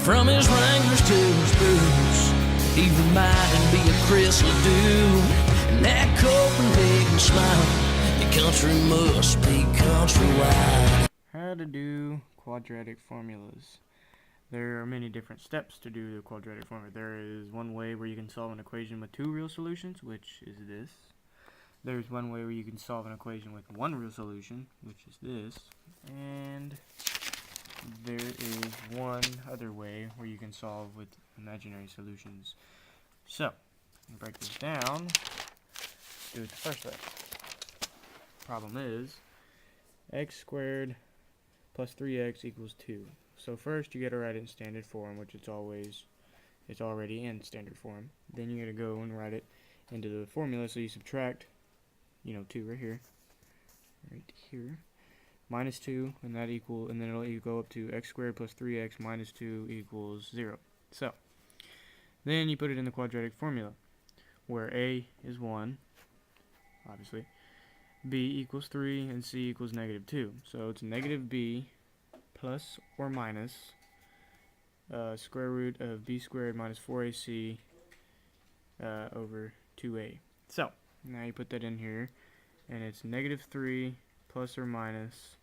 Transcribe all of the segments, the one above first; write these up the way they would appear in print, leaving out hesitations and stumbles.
From his Wranglers to his boots, he reminded me of Chris LeDoux. And that Copenhagen smile, the country must be countrywide. How to do quadratic formulas. There are many different steps to do the quadratic formula. There is one way where you can solve an equation with 2 real solutions, which is this. There's one way where you can solve an equation with 1 real solution, which is this. And there is one other way where you can solve with imaginary solutions. So, to break this down, let's do it the first way. Problem is, x squared plus 3x equals 2. So first you gotta write it in standard form, which it's already in standard form. Then you gotta go and write it into the formula, so you subtract, 2 right here, minus 2, and then it'll go up to x squared plus 3x minus 2 equals 0. So then you put it in the quadratic formula, where a is 1, obviously, b equals 3, and c equals negative 2. So it's negative b plus or minus square root of b squared minus 4ac over 2a. So now you put that in here, and it's negative 3 plus or minus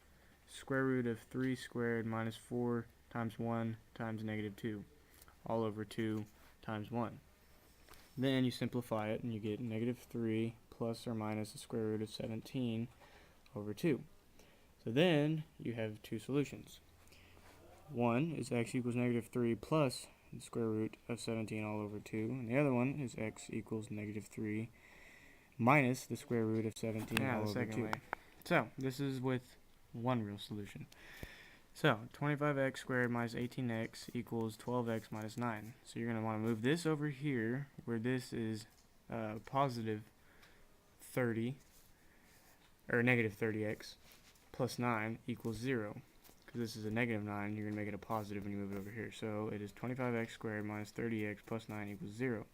square root of 3 squared minus 4 times 1 times negative 2, all over 2 times 1. Then you simplify it, and you get negative 3 plus or minus the square root of 17 over 2. So then you have 2 solutions. One is x equals negative 3 plus the square root of 17 all over 2, and the other one is x equals negative 3 minus the square root of 17 all over 2. So this is with 1 real solution. So 25x squared minus 18x equals 12x minus 9. So you're going to want to move this over here, where this is positive 30, or negative 30x plus 9 equals 0. Because this is a negative 9, you're going to make it a positive when you move it over here. So it is 25x squared minus 30x plus 9 equals 0.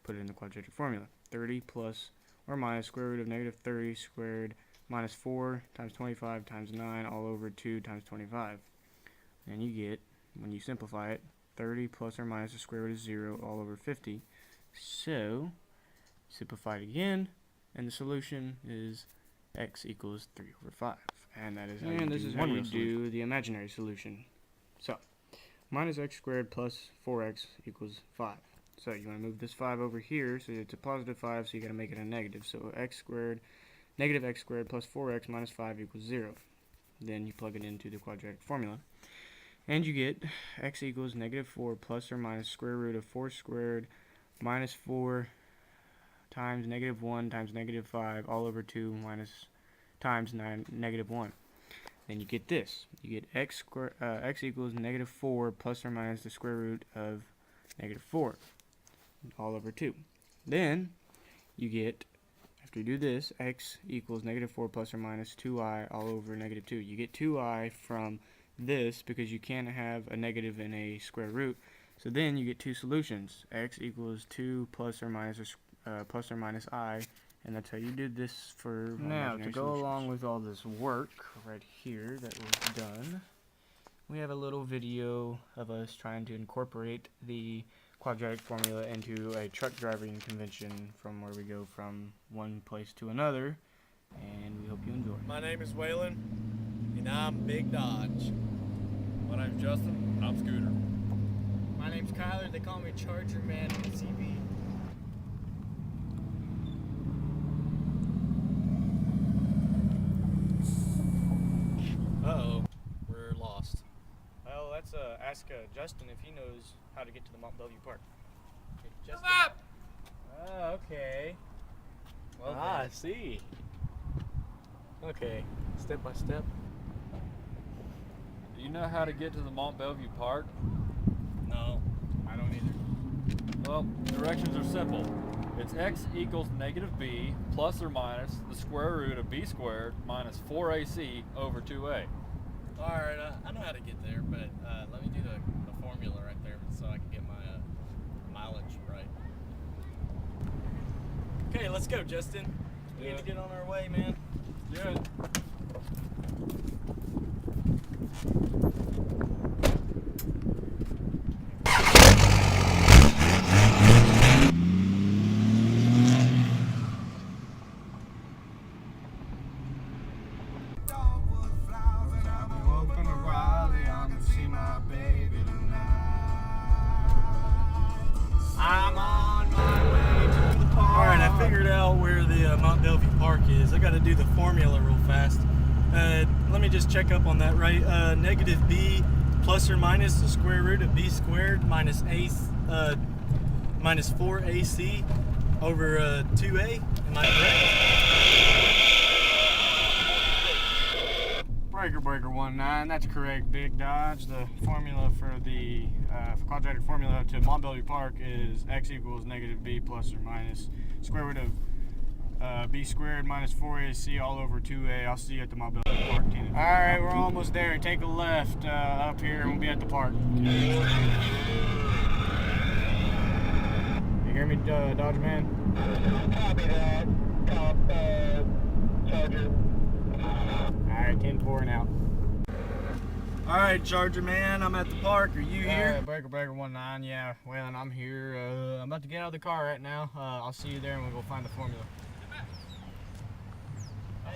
Put it in the quadratic formula. 30 plus or minus square root of negative 30 squared minus 4 times 25 times 9 all over 2 times 25. And you get, when you simplify it, 30 plus or minus the square root of 0 all over 50. So, simplify it again, and the solution is x equals 3 over 5. And that is how you do the imaginary solution. So, minus x squared plus 4x equals 5. So you want to move this 5 over here, so it's a positive 5, so you got to make it a negative. So negative x squared plus 4x minus 5 equals 0. Then you plug it into the quadratic formula, and you get x equals negative 4 plus or minus square root of 4 squared minus 4 times negative 1 times negative 5 all over 2 minus times negative 1. Then you get this. You get x equals negative 4 plus or minus the square root of negative 4 all over 2. Then you get, after you do this, x equals negative 4 plus or minus 2i all over negative 2. You get 2i from this because you can't have a negative in a square root. So then you get 2 solutions. X equals 2 plus or minus I, and that's how you do this for now. To go along with all this work right here that was done, we have a little video of us trying to incorporate the quadratic formula into a truck driving convention from where we go from one place to another, and we hope you enjoy. My name is Walen, and I'm Big Dodge. My name's Justin, I'm Scooter. My name's Kyler, they call me Charger Man in CB. Uh-oh, we're lost. Well, let's ask Justin if he knows how to get to the Mont Bellevue Park. Okay, Justin. Up! Oh, okay. Well, I see. Okay, step by step. Do you know how to get to the Mont Bellevue Park? No, I don't either. Well, directions are simple. It's x equals negative b plus or minus the square root of b squared minus 4ac over 2a. Alright, I know how to get there, but let me do the formula right there so I can get my mileage right. Okay, let's go, Justin. We need to get on our way, man. Good. is. I got to do the formula real fast. Let me just check up on that, right? Negative b plus or minus the square root of b squared minus 4ac over 2a. Am I correct? Breaker 19, that's correct, Big Dodge. The formula for the quadratic formula to Montbellier Park is x equals negative b plus or minus square root of b squared minus 4ac all over 2a. I'll see you at the Montbellier Park. Alright, we're almost there. Take a left up here and we'll be at the park. You hear me, Dodge man? Copy that. Charger. Alright, 10-4 and out. Alright, Charger man, I'm at the park. Are you here? Breaker 19, yeah. Walen, I'm here. I'm about to get out of the car right now. I'll see you there and we'll go find the formula.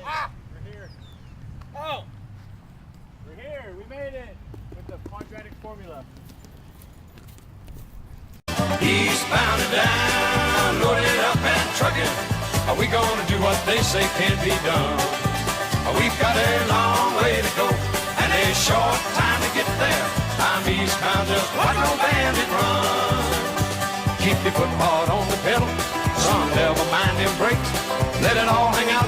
Ah! We're here. Oh! We're here. We made it with the quadratic formula. Eastbound and down, loaded up and trucking. Are we gonna do what they say can't be done? We've got a long way to go and a short time to get there. I'm eastbound, just watch no bandit run. Keep your foot hard on the pedal, son, never mind them brakes. Let it all hang out.